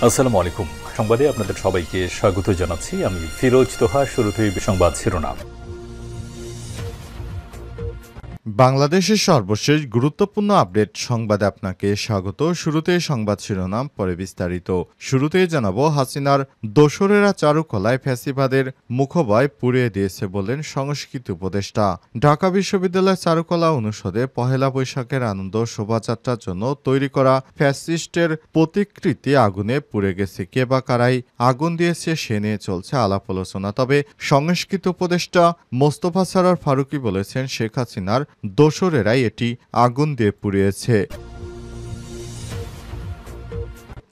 আসসালামু আলাইকুম। সংবাদে আপনাদের সবাইকে স্বাগত জানাচ্ছি। আমি ফিরোজ তোহা। শুরুতেই সংবাদ শিরোনাম। বাংলাদেশের সর্বশেষ গুরুত্বপূর্ণ আপডেট সংবাদে আপনাকে স্বাগত। শুরুতেই সংবাদ শিরোনাম, পরে বিস্তারিত। শুরুতেই জানাবো, হাসিনার দোসরেরা চারুকলায় ফ্যাসিবাদের মুখোভয় পুড়িয়ে দিয়েছে বললেন সংস্কৃতি উপদেষ্টা। ঢাকা বিশ্ববিদ্যালয় চারুকলা অনুষদে পহেলা বৈশাখের আনন্দ শোভাযাত্রার জন্য তৈরি করা ফ্যাসিস্টের প্রতিকৃতি আগুনে পুড়ে গেছে। কে বা কারাই আগুন দিয়েছে সে নিয়ে চলছে আলাপ আলোচনা। তবে সংস্কৃতি উপদেষ্টা মোস্তফা সরোয়ার ফারুকী বলেছেন, শেখ হাসিনার দোসরেরাই এটি আগুন দিয়ে পুড়িয়েছে।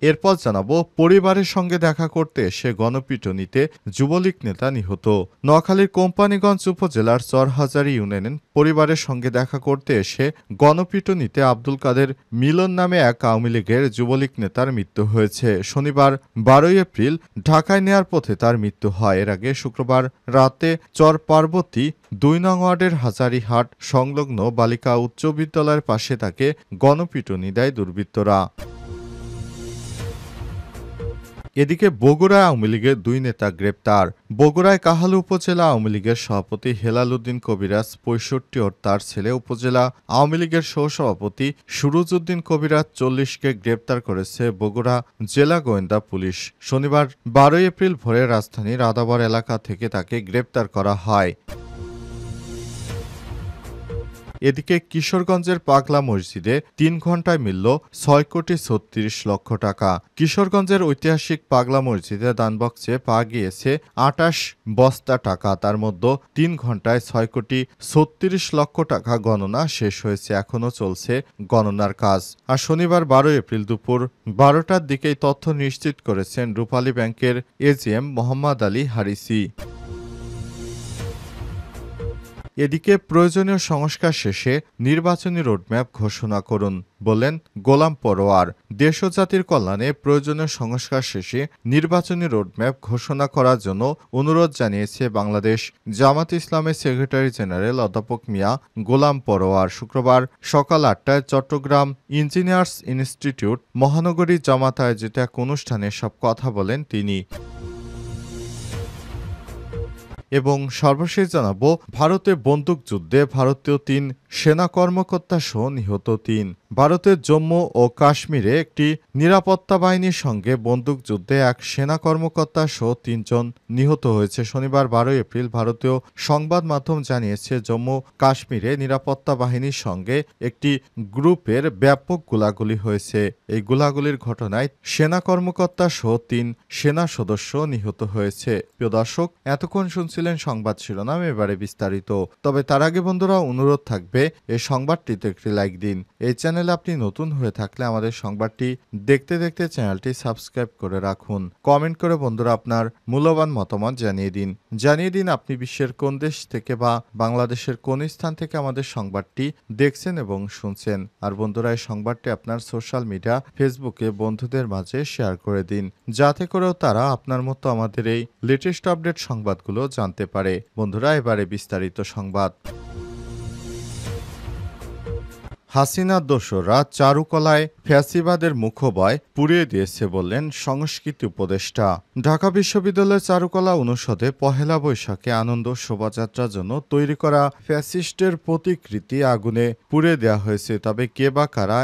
এরপর জানাবো, পরিবারের সঙ্গে দেখা করতে এসে গণপিটুনিতে যুবলীগ নেতা নিহত। নোয়াখালীর কোম্পানীগঞ্জ উপজেলার চরহাজারী ইউনিয়নের পরিবারের সঙ্গে দেখা করতে এসে গণপিটুনিতে আব্দুল কাদের মিলন নামে এক আওয়ামী লীগের যুবলীগ নেতার মৃত্যু হয়েছে। শনিবার 12 এপ্রিল ঢাকায় নেয়ার পথে তার মৃত্যু হয়। এর আগে শুক্রবার রাতে চর পার্বতী 2 নং ওয়ার্ডের হাজারীহাট সংলগ্ন বালিকা উচ্চ বিদ্যালয়ের পাশে তাকে গণপিটুনি দেয় দুর্বৃত্তরা। এদিকে বগুড়ায় আওয়ামী লীগের 2 নেতা গ্রেপ্তার। বগুড়ায় কাহালু উপজেলা আওয়ামী লীগের সভাপতি হেলাল উদ্দিন কবিরাজ 65 ও তার ছেলে উপজেলা আওয়ামী লীগের সহসভাপতি সুরুজ উদ্দিন কবিরাজ 40কে গ্রেপ্তার করেছে বগুড়া জেলা গোয়েন্দা পুলিশ। শনিবার 12 এপ্রিল ভোরে রাজধানীর আদাবর এলাকা থেকে তাকে গ্রেপ্তার করা হয়। এদিকে কিশোরগঞ্জের পাগলা মসজিদে 3 ঘণ্টায় মিলল 6,36,00,000 টাকা। কিশোরগঞ্জের ঐতিহাসিক পাগলা মসজিদে দানবক্সে পাওয়া গিয়েছে 28 বস্তা টাকা। তার মধ্যে 3 ঘণ্টায় 6,36,00,000 টাকা গণনা শেষ হয়েছে। এখনও চলছে গণনার কাজ। আর শনিবার 12 এপ্রিল দুপুর 12টার দিকেই তথ্য নিশ্চিত করেছেন রূপালী ব্যাংকের এজিএম মোহাম্মদ আলী হারিসি। এদিকে প্রয়োজনীয় সংস্কার শেষে নির্বাচনী রোডম্যাপ ঘোষণা করুন বললেন গোলাম পরোয়ার। দেশ ও জাতির কল্যাণে প্রয়োজনীয় সংস্কার শেষে নির্বাচনী রোডম্যাপ ঘোষণা করার জন্য অনুরোধ জানিয়েছে বাংলাদেশ জামাত ইসলামের সেক্রেটারি জেনারেল অধ্যাপক মিয়া গোলাম পরোয়ার। শুক্রবার সকাল 8টায় চট্টগ্রাম ইঞ্জিনিয়ার্স ইনস্টিটিউট মহানগরী জামাত আয়োজিত এক অনুষ্ঠানে সব কথা বলেন তিনি। এবং সর্বশেষ জানাবো, ভারতে বন্দুকযুদ্ধে ভারতীয় 3 সেনা কর্মকর্তা সহ নিহত 3। ভারতের জম্মু ও কাশ্মীরে একটি নিরাপত্তা বাহিনীর সঙ্গে বন্দুকযুদ্ধে এক সেনা কর্মকর্তা সহ 3 জন নিহত হয়েছে। শনিবার 12 এপ্রিল ভারতীয় সংবাদ মাধ্যম জানিয়েছে, জম্মু কাশ্মীরে নিরাপত্তা বাহিনীর সঙ্গে একটি গ্রুপের ব্যাপক গোলাগুলি হয়েছে। এই গোলাগুলির ঘটনায় সেনা কর্মকর্তা সহ 3 সেনা সদস্য নিহত হয়েছে। প্রিয় দর্শক, এতক্ষণ শুনছিলেন সংবাদ শিরোনাম, এবারে বিস্তারিত। তবে তার আগে বন্ধুরা, অনুরোধ থাকবে এই সংবাদটিতে একটি লাইক দিন। এই চ্যানেলে আপনি নতুন হয়ে থাকলে আমাদের সংবাদটি দেখতে দেখতে চ্যানেলটি সাবস্ক্রাইব করে রাখুন। কমেন্ট করে বন্ধুরা আপনার মূল্যবান মতামত জানিয়ে দিন আপনি বিশ্বের কোন দেশ থেকে বা বাংলাদেশের কোন স্থান থেকে আমাদের সংবাদটি দেখছেন এবং শুনছেন। আর বন্ধুরা, এই সংবাদটি আপনার সোশ্যাল মিডিয়া ফেসবুকে বন্ধুদের মাঝে শেয়ার করে দিন, যাতে করেও তারা আপনার মতো আমাদের এই লেটেস্ট আপডেট সংবাদগুলো জানতে পারে। বন্ধুরা, এবারে বিস্তারিত সংবাদ। হাসিনার দোসররা চারুকলায় ফ্যাসিবাদের মুখোভয় পুড়িয়ে দিয়েছে বললেন সংস্কৃতি উপদেষ্টা। ঢাকা বিশ্ববিদ্যালয়ের চারুকলা অনুষদে পহেলা বৈশাখে আনন্দ শোভাযাত্রার জন্য তৈরি করা ফ্যাসিস্টের প্রতিকৃতি আগুনে পুড়িয়ে দেওয়া হয়েছে। তবে কে বা কারা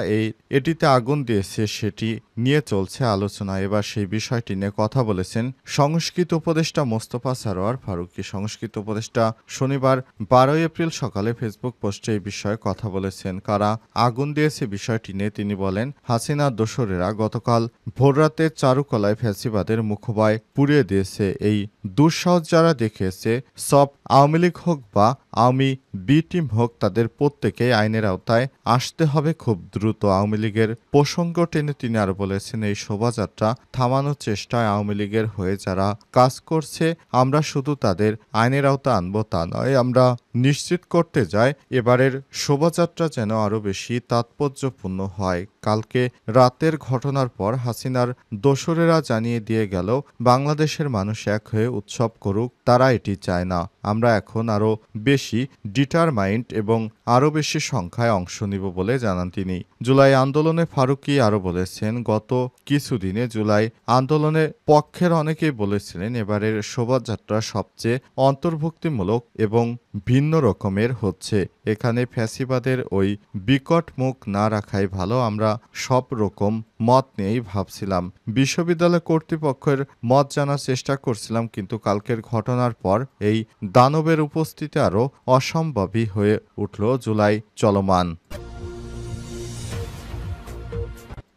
এটিতে আগুন দিয়েছে সেটি নিয়ে চলছে আলোচনা। এবার সেই বিষয়টি নিয়ে কথা বলেছেন সংস্কৃতি উপদেষ্টা মোস্তফা সরোয়ার ফারুকী। সংস্কৃতি উপদেষ্টা শনিবার 12 এপ্রিল সকালে ফেসবুক পোস্টে এই বিষয়ে কথা বলেছেন। কারা আগুন দিয়েছে বিষয়টি নিয়ে তিনি বলেন, হাসিনার দোসরেরা গতকাল ভোররাতে চারুকলায় ফ্যাসিবাদের মুখোভয় পুড়িয়ে দিয়েছে। এই দুঃসাহস যারা দেখিয়েছে, সব আওয়ামী লীগ হোক বা আওয়ামী বি টিম হোক, তাদের প্রত্যেকেই আইনের আওতায় আসতে হবে খুব দ্রুত। আওয়ামী লীগের প্রসঙ্গ টেনে তিনি আরো বলেছেন, এই শোভাযাত্রা থামানোর চেষ্টায় আওয়ামী লীগের হয়ে যারা কাজ করছে, আমরা শুধু তাদের আইনের আওতা আনবো তা নয়, আমরা নিশ্চিত করতে চাই এবারের শোভাযাত্রা যেন আরো বেশি তাৎপর্যপূর্ণ হয়। কালকে রাতের ঘটনার পর হাসিনার দোসরেরা জানিয়ে দিয়ে গেল বাংলাদেশের মানুষ এক হয়ে উৎসব করুক, তারা এটি চায় না। আমরা এখন আরও বেশি ডিটারমাইন্ড এবং আরও বেশি সংখ্যায় অংশ নিব বলে জানান তিনি। জুলাই আন্দোলনে ফারুকী আরও বলেছেন, গত কিছুদিনে জুলাই আন্দোলনের পক্ষের অনেকেই বলেছিলেন এবারের শোভাযাত্রা সবচেয়ে অন্তর্ভুক্তিমূলক এবং ভিন্ন রকমের হচ্ছে। এখানে ফ্যাসিবাদের ওই বিকট মুখ না রাখাই ভালো। আমরা সব রকম মত নিয়েই ভাবছিলাম, বিশ্ববিদ্যালয় কর্তৃপক্ষের মত জানার চেষ্টা করছিলাম, কিন্তু কালকের ঘটনার পর এই দানবের উপস্থিতি আরও অসম্ভবই হয়ে উঠল জুলাই চলমান।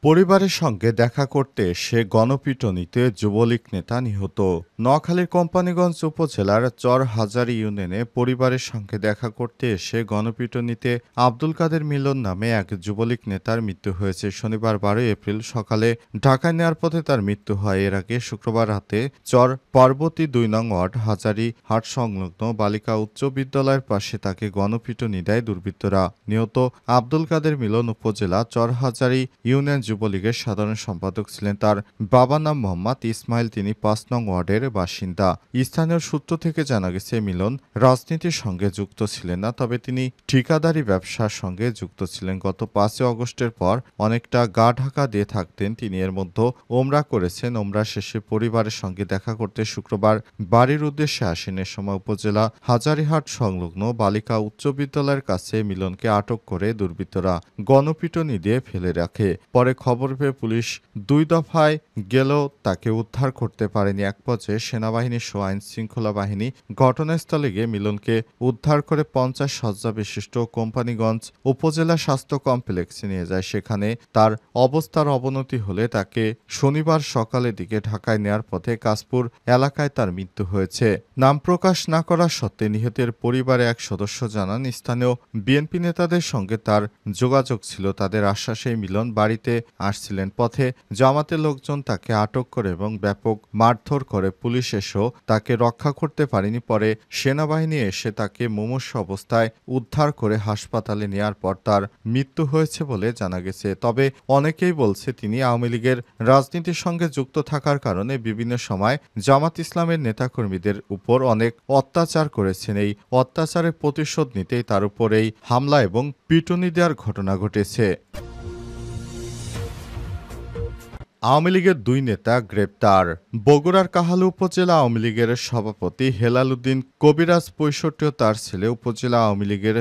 পরিবারের সঙ্গে দেখা করতে এসে গণপিটুনিতে যুবলীগ নেতা নিহত। নোয়াখালীর কোম্পানীগঞ্জ উপজেলার চরহাজারী ইউনিয়নে পরিবারের সঙ্গে দেখা করতে এসে গণপিটুনিতে আব্দুল কাদের মিলন নামে এক যুবলীগ নেতার মৃত্যু হয়েছে। শনিবার 12 এপ্রিল সকালে ঢাকায় নেওয়ার পথে তার মৃত্যু হয়। এর আগে শুক্রবার রাতে চর পার্বতী 2 নং ওয়ার্ড হাজারী হাট সংলগ্ন বালিকা উচ্চ বিদ্যালয়ের পাশে তাকে গণপিটুনি দেয় দুর্বৃত্তরা। নিহত আব্দুল কাদের মিলন উপজেলা চরহাজারী ইউনিয়ন যুবলীগের সাধারণ সম্পাদক ছিলেন। তার বাবার নাম মোহাম্মদ ইসমাইল, তিনি 5 নং ওয়ার্ডের বাসিন্দা। স্থানীয় সূত্র থেকে জানা গেছে মিলন রাজনীতির সঙ্গে যুক্ত ছিলেন না, তবে তিনি ঠিকাদারি ব্যবসার সঙ্গে যুক্ত ছিলেন। গত 5 আগস্টের পর অনেকটা গা ঢাকা দিয়ে থাকতেন তিনি। এর মধ্যে ওমরা করেছেন। ওমরা শেষে পরিবারের সঙ্গে দেখা করতে শুক্রবার বাড়ির উদ্দেশ্যে আসেন। এ সময় উপজেলা হাজারীহাট সংলগ্ন বালিকা উচ্চ বিদ্যালয়ের কাছে মিলনকে আটক করে দুর্বৃত্তরা গণপিটুনি দিয়ে ফেলে রাখে। পরে খবর পেয়ে পুলিশ 2 দফায় গেলেও তাকে উদ্ধার করতে পারেনি। এক পর্যায়ে সেনাবাহিনী সহ আইন শৃঙ্খলা বাহিনী ঘটনাস্থলে গিয়ে মিলনকে উদ্ধার করে 50 শয্যা বিশিষ্ট কোম্পানীগঞ্জ উপজেলা স্বাস্থ্য কমপ্লেক্সে নিয়ে যায়। সেখানে তার অবস্থার অবনতি হলে তাকে শনিবার সকালের দিকে ঢাকায় নেয়ার পথে কাশপুর এলাকায় তার মৃত্যু হয়েছে। নাম প্রকাশ না করা সত্ত্বে নিহতের পরিবারে এক সদস্য জানান, স্থানীয় বিএনপি নেতাদের সঙ্গে তার যোগাযোগ ছিল। তাদের আশ্বাসেই মিলন বাড়িতে আসছিলেন। পথে জামাতের লোকজন তাকে আটক করে এবং ব্যাপক মারধর করে। পুলিশ এসেও তাকে রক্ষা করতে পারেনি। পরে সেনাবাহিনী এসে তাকে মুমূর্ষ অবস্থায় উদ্ধার করে হাসপাতালে নেওয়ার পর তার মৃত্যু হয়েছে বলে জানা গেছে। তবে অনেকেই বলছে তিনি আওয়ামী লীগের রাজনীতির সঙ্গে যুক্ত থাকার কারণে বিভিন্ন সময় জামাত ইসলামের নেতাকর্মীদের উপর অনেক অত্যাচার করেছেন। এই অত্যাচারের প্রতিশোধ নিতেই তার উপর এই হামলা এবং পিটুনি দেওয়ার ঘটনা ঘটেছে। আওয়ামী লীগের 2 নেতা গ্রেপ্তার। বগুড়ার কাহালু উপজেলা আওয়ামী লীগের সভাপতি হেলাল উদ্দিন কবিরাজ 65 ও তার ছেলে উপজেলা আওয়ামী লীগের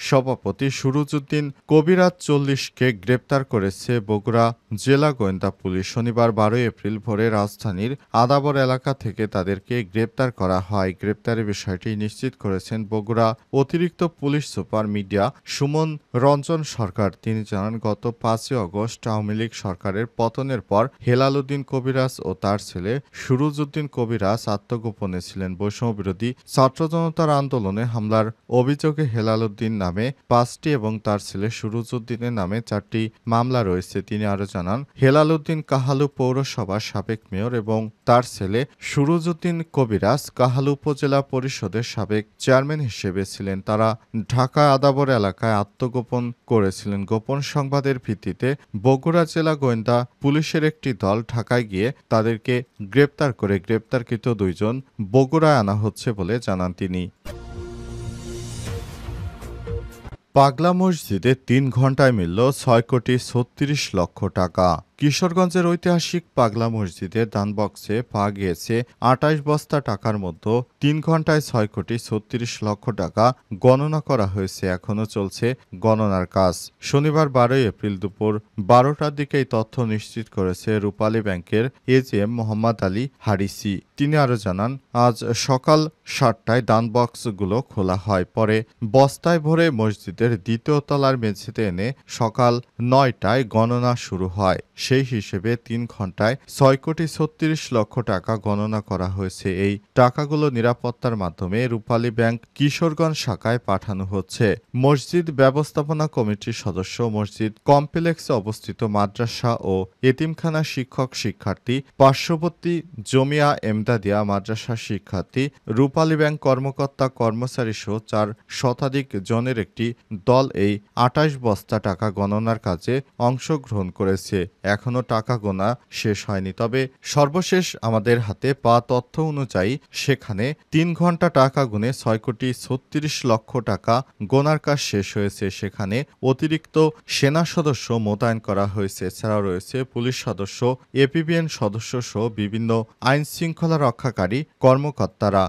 সভাপতি সুরুজ উদ্দিন কবিরাজ 40-কে গ্রেপ্তার করেছে বগুড়া জেলা গোয়েন্দা পুলিশ। শনিবার 12 এপ্রিল ভোরে রাজধানীর আদাবর এলাকা থেকে তাদেরকে গ্রেপ্তার করা হয়। গ্রেপ্তারের বিষয়টি নিশ্চিত করেছেন বগুড়া অতিরিক্ত police super media Suman Ranjan Sarkar. তিনি জানান, গত 5 আগস্ট আওয়ামী লীগ সরকারের পতনের পর হেলাল উদ্দিন কবিরাজ ও তার ছেলে সুরুজ উদ্দিন কবিরাজ আত্মগোপনে ছিলেন। বৈষম্যবিরোধী ছাত্র জনতার আন্দোলনে হামলার অভিযোগে হেলাল উদ্দিন নামে 5টি এবং তার ছেলে সুরুজ উদ্দিনের নামে 4টি মামলা রয়েছে। তিনি আরও জানান, হেলাল উদ্দিন কাহালু পৌরসভার সাবেক মেয়র এবং তার ছেলে সুরুজ উদ্দিন কবিরাজ কাহালু উপজেলা পরিষদের সাবেক চেয়ারম্যান হিসেবে ছিলেন। তারা ঢাকা আদাবর এলাকায় আত্মগোপন করেছিলেন। গোপন সংবাদের ভিত্তিতে বগুড়া জেলা গোয়েন্দা পুলিশের একটি দল ঢাকায় গিয়ে তাদেরকে গ্রেপ্তার করে গ্রেপ্তারকৃত 2 জন বগুড়ায় আনা হচ্ছে বলে জানান তিনি। পাগলা মসজিদে 3 ঘণ্টায় মিলল 6,36,00,000 টাকা। কিশোরগঞ্জের ঐতিহাসিক পাগলা মসজিদের দানবক্সে পাওয়া গিয়েছে 28 বস্তা টাকার মধ্যে 3 ঘণ্টায় 6,36,00,000 টাকা গণনা করা হয়েছে। এখনও চলছে গণনার কাজ। শনিবার 12 এপ্রিল দুপুর 12টার দিকে এই তথ্য নিশ্চিত করেছে রূপালী ব্যাংকের এজিএম মোহাম্মদ আলী হারিসি। তিনি আরও জানান, আজ সকাল 7টায় দানবক্সগুলো খোলা হয়। পরে বস্তায় ভরে মসজিদের 2য় তলার মেঝেতে এনে সকাল 9টায় গণনা শুরু হয়। সেই হিসেবে ৩ ঘন্টায় ৬,৩৬,০০,০০০ টাকা গণনা করা হয়েছে। এই টাকাগুলো নিরাপত্তার মাধ্যমে রূপালী ব্যাংক কিশোরগঞ্জ শাখায় পাঠানো হচ্ছে। মসজিদ ব্যবস্থাপনা কমিটির সদস্য, মসজিদ কমপ্লেক্সে অবস্থিত মাদ্রাসা ও এতিমখানা শিক্ষক-শিক্ষার্থী, পার্শ্ববর্তী জমিয়া এমদাদিয়া মাদ্রাসার শিক্ষার্থী, রূপালী ব্যাংক কর্মকর্তা-কর্মচারীসহ ৪ শতাধিক জনের একটি দল এই ২৮ বস্তা টাকা গণনার কাজে অংশগ্রহণ করেছে। এখনও টাকা গোনা শেষ হয়নি। তবে সর্বশেষ আমাদের হাতে পাওয়া তথ্য অনুযায়ী সেখানে ৩ ঘন্টা টাকা গুনে ৬,৩৬,০০,০০০ টাকা গোনার কাজ শেষ হয়েছে। সেখানে অতিরিক্ত সেনা সদস্য মোতায়েন করা হয়েছে। এছাড়াও রয়েছে পুলিশ সদস্য, এপিবিএন সদস্য সহ বিভিন্ন আইন শৃঙ্খলা রক্ষাকারী কর্মকর্তারা।